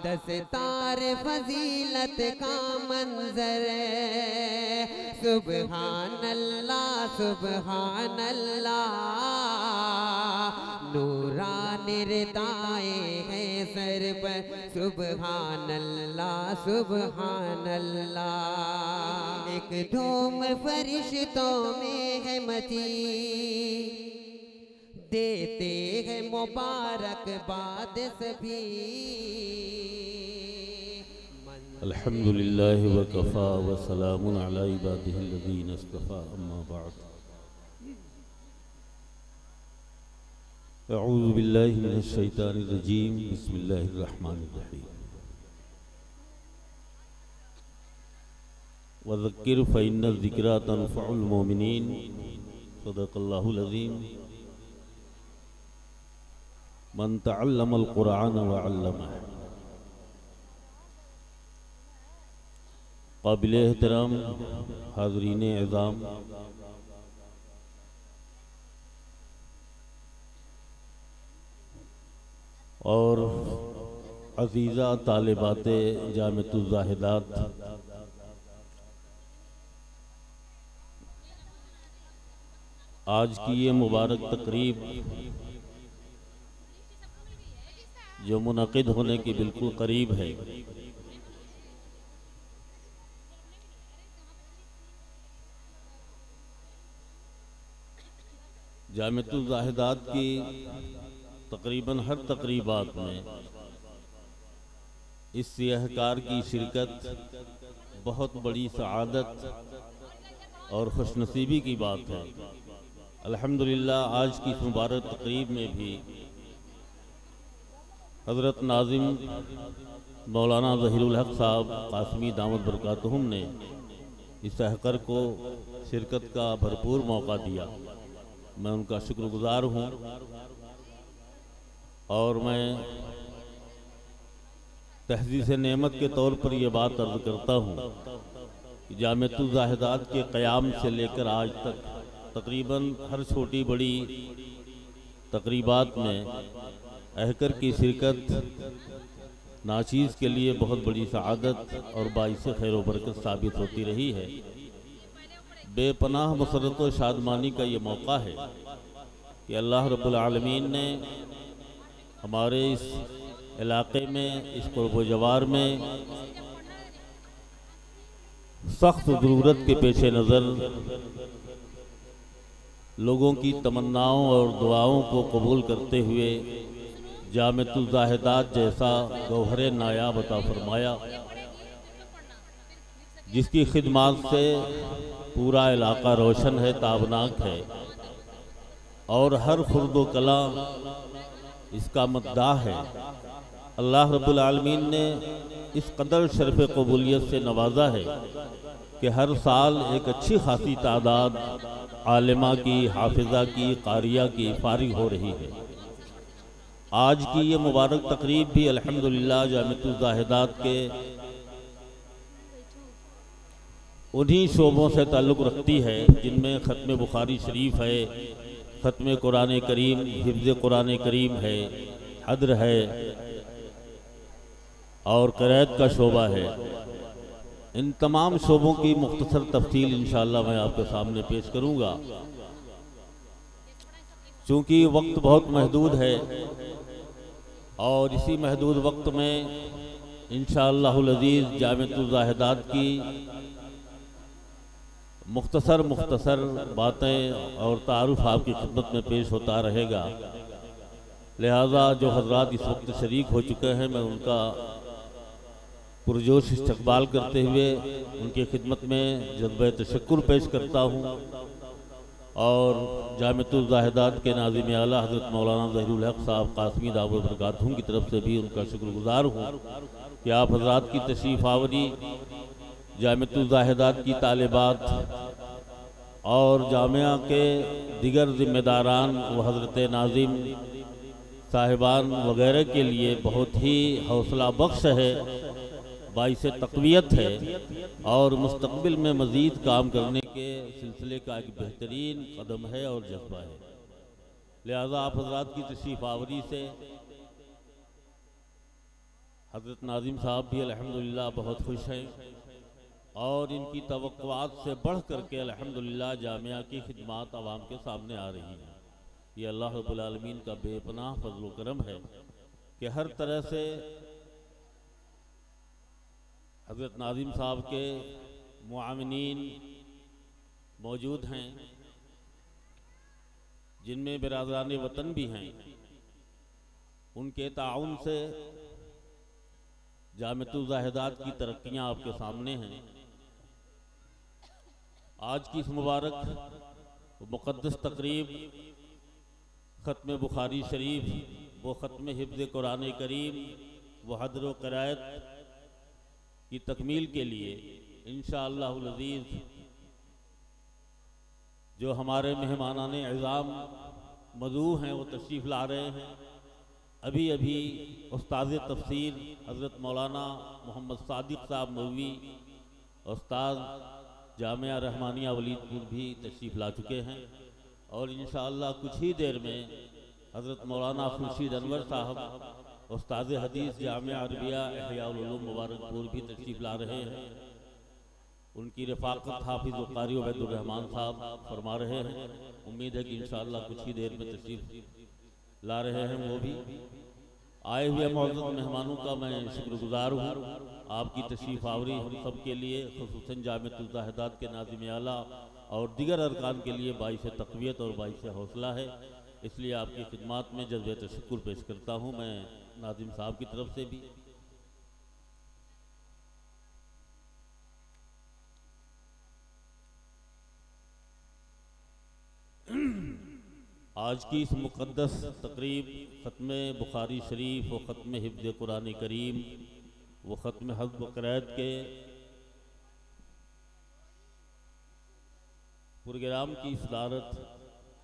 दस्तार फजीलत का मंजर सुबहान अल्लाह सुबहान अल्लाह। नूरान रिदाए है सर पर सुबहान अल्लाह सुबहान अल्लाह। एक धूम फरिश्तों में है मची देते हैं मुबारकबाद सभी। अल्हम्दुलिल्लाहि व कफ़ा व सलामुन अला इबादिहिल्लज़ीना इस्तफ़ा अम्मा बअद। अऊज़ु बिल्लाहि मिनश शैतानिर रजीम बिस्मिल्लाहिर रहमानिर रहीम। वज़क्किर फ़इन्न ज़िक्रा तनफ़उल मोमिनीन। सदक़ल्लाहुल अज़ीम। मन तअल्लमल क़ुरआन व अल्लमह। क़ाबिल एहतराम हाज़रीन इज़ाम, और अज़ीज़ा तालिबाते जामिअतुज़ ज़ाहिदात, आज की ये मुबारक तकरीब जो मुनक़िद होने के बिल्कुल करीब है, जामिअतुज़ ज़ाहिदात की तकरीबन हर तकरीबात में इस सियाहकार की शिरकत बहुत बड़ी सआदत और खुशनसीबी की बात है। अल्हम्दुलिल्लाह आज की इस मुबारक तकरीब में भी हज़रत नाज़िम मौलाना ज़हीरुल हक़ साहब क़ासिमी दामत बरकातुहुम ने इस सहकर को शिरकत का भरपूर मौका दिया। मैं उनका शुक्रगुज़ार हूँ और मैं तहज़ीज़ नेमत के तौर पर यह बात अर्ज़ करता हूँ कि जामिअतुज़ ज़ाहिदात के क़याम से लेकर आज तक तकरीबन हर छोटी बड़ी तकरीबात में अहकर की शिरकत नाचीज़ के लिए बहुत बड़ी सआदत और बाइस खैर व बरकत साबित होती रही है। बेपनाह मसरत व शादमानी का ये मौका है कि अल्लाह रब्बुल आलमीन ने हमारे इस इलाक़े में, इस क़ुर्ब जवार में सख्त ज़रूरत के पेश नज़र लोगों की तमन्नाओं और दुआओं को कबूल करते हुए जामिअतुज़ ज़ाहिदात जैसा गौहर नायाब अता फरमाया, जिसकी खिदमत से पूरा इलाका रोशन है, ताबनाक है और हर खुर्द व कला इसका मद्दाह है। अल्लाह रब्बुल आलमीन ने इस कदर शरफ़ कबूलियत से नवाजा है कि हर साल एक अच्छी खासी तादाद आलिमा की, हाफिज़ा की, कारिया की फारिग हो रही है। आज की ये मुबारक तकरीब भी अल्हम्दुलिल्लाह जामिअतुज़ ज़ाहिदात के उन्हीं शोबों से ताल्लुक़ रखती है जिनमें ख़त्म बुखारी शरीफ है, ख़त्म कुरान करीम, हिफ्ज़ कुरान करीम है, हद्र है और क़राअत का शोबा है। इन तमाम शोबों की मुख्तसर तफ़सील इंशाअल्लाह मैं आपके सामने पेश करूँगा। चूँकि वक्त बहुत महदूद है और इसी महदूद वक्त में इंशाअल्लाहुल अज़ीज़ जामिअतुज़ ज़ाहिदात की मुख्तसर बातें और तारुफ आपकी खिदमत में पेश होता रहेगा। लिहाजा जो हजरात इस वक्त शरीक हो चुके हैं, मैं उनका पुरजोश इस्तक़बाल करते हुए उनकी खिदमत में जज़्बे तशक्कुर पेश करता हूँ और जामिअतुज़ ज़ाहिदात के नाज़िम आला हज़रत मौलाना ज़हीरुल हक़ साहब क़ासिमी दामत बरकातुहुम की तरफ से भी उनका शुक्रगुज़ार हूँ कि आप हजरात की तशरीफ़ आवरी जामिअतुज़ ज़ाहिदात की तालिबात और जामिया के दिगर ज़िम्मेदारान व हज़रत नाज़िम साहिबान वगैरह के लिए बहुत ही हौसला बख्श है, बाइस तक़वियत है और मुस्तक़बिल में मज़ीद काम करने के सिलसिले का एक बेहतरीन कदम है और जज्बा है। लिहाजा आप हज़रात की तशरीफ़ आवरी से हज़रत नाज़िम साहब भी अल्हम्दुलिल्लाह बहुत खुश हैं और इनकी तवक्कुआत से बढ़ करके अल्हम्दुलिल्लाह जामिया की खिदमात आवाम के सामने आ रही हैं। ये अल्लाह रब्बुल आलमीन का बेपनाह फज़ल व करम है कि हर तरह से हज़रत नाज़िम साहब के मुआविनीन मौजूद हैं, जिनमें बिरादरान वतन भी हैं। उनके ताउन से जामिअतुल ज़ाहिदात की तरक्कियाँ आपके सामने हैं। आज की इस मुबारक मुक़द्दस तकरीब ख़त्म बुखारी शरीफ व ख़त्म हिफ्ज़ कुरान करीम व हद्र व क़राअत की तकमील के लिए इंशाअल्लाहुल अज़ीज़ जो हमारे मेहमानान इज़ाम मदऊ हैं वो तशरीफ़ ला रहे हैं। अभी अभी उस्ताद तफसीर हज़रत मौलाना मोहम्मद सादिक साहब मौलवी उस्ताद जामिया रहमानिया वलीदपुर भी तशरीफ़ ला चुके हैं और इंशाअल्लाह कुछ ही देर में हज़रत मौलाना खुर्शीद अनवर साहब उस्ताद हदीस जामिया अरबिया इहयाउल उलूम मुबारकपुर भी तशरीफ़ ला रहे हैं। उनकी रफ़ाक़त हाफिज़ व क़ारी उबैदुर रहमान साहब फरमा रहे हैं। उम्मीद है कि इंशाअल्लाह कुछ ही देर में तशरीफ़ ला रहे हैं। वो भी आए हुए मौजूद मेहमानों का मैं शुक्रगुज़ार हूँ। आपकी तशरीफ़ आवरी हम सब के लिए ख़ुसूसन जामिअतुल ज़ाहिदात के नाज़िम आला और दीगर अरकान के लिए बाइस तक़वियत और बाइस हौसला है। इसलिए आपकी खिदमत में जज़्बे तशक्कुर पेश करता हूँ मैं नाज़िम साहब की तरफ से भी। आज की इस मुक़द्दस तकरीब ख़त्म बुखारी शरीफ व ख़त्म हिफ्ज़ कुरान करीम व ख़त्म हज़्ब व क़राअत के प्रोग्राम की सदारत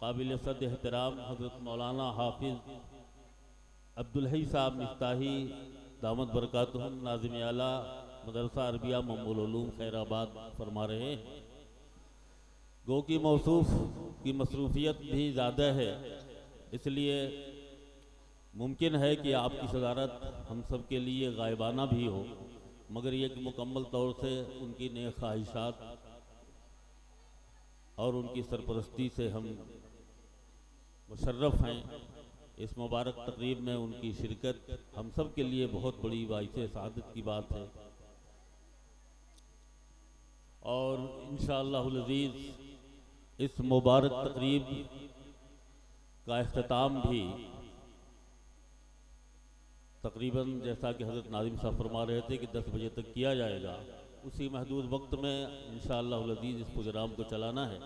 काबिल सद एहतराम हज़रत मौलाना हाफिज़ अब्दुल हई साहब मिफ्ताही दामत बरकातुहुम नाज़िम आला मदरसा अरबिया मम्मुल उलूम खैराबाद फरमा रहे हैं। गो की मौसूफ़ की मसरूफ़ियत भी ज़्यादा है, इसलिए मुमकिन है कि आपकी सदारत हम सब के लिए गायबाना भी हो, मगर ये कि मुकम्मल तौर से उनकी नेक ख्वाहिशात और उनकी सरपरस्ती से हम मुशर्रफ हैं। इस मुबारक तकरीब में उनकी शिरकत हम सब के लिए बहुत बड़ी बाइसे सआदत की बात है और इंशाअल्लाहुल अज़ीज़ इस मुबारक तकरीब का इख्तिताम भी तकरीबन जैसा कि हज़रत नाज़िम साहब फरमा रहे थे कि 10 बजे तक किया जाएगा। उसी महदूद वक्त में इंशाअल्लाहुल अज़ीज़ इस प्रोग्राम को चलाना है।